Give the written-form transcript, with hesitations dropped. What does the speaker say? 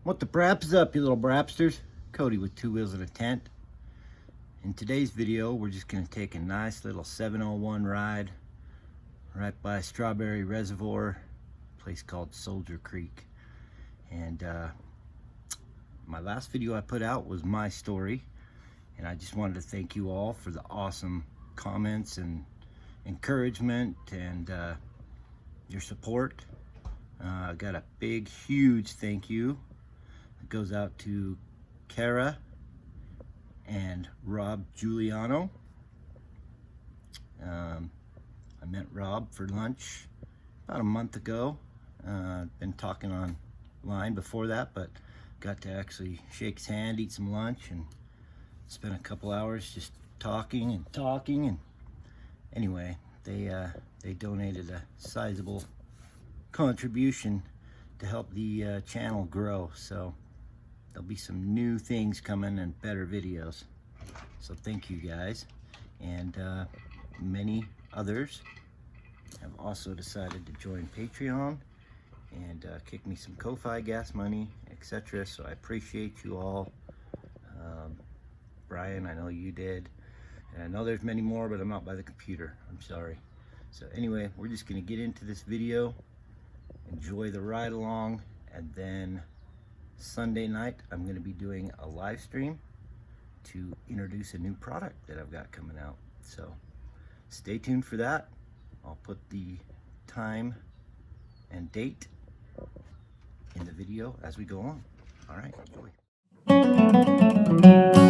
What the brap is up, you little brapsters? Cody with Two Wheels and a Tent. In today's video, we're just going to take a nice little 701 ride right by Strawberry Reservoir, a place called Soldier Creek. And my last video I put out was my story, and I just wanted to thank you all for the awesome comments and encouragement and your support. I got a big, huge thank you. It goes out to Kara and Rob Giuliano. I met Rob for lunch about a month ago. Been talking online before that, but got to actually shake his hand, eat some lunch, and spent a couple hours just talking. And anyway, they donated a sizable contribution to help the channel grow. So there'll be some new things coming and better videos. So thank you guys. And many others have also decided to join Patreon and kick me some Ko-Fi gas money, etc. So I appreciate you all. Brian, I know you did. And I know there's many more, but I'm not by the computer. I'm sorry. So anyway, we're just gonna get into this video, enjoy the ride along, and then Sunday night I'm going to be doing a live stream to introduce a new product that I've got coming out. So stay tuned for that. I'll put the time and date in the video as we go on. All right, enjoy.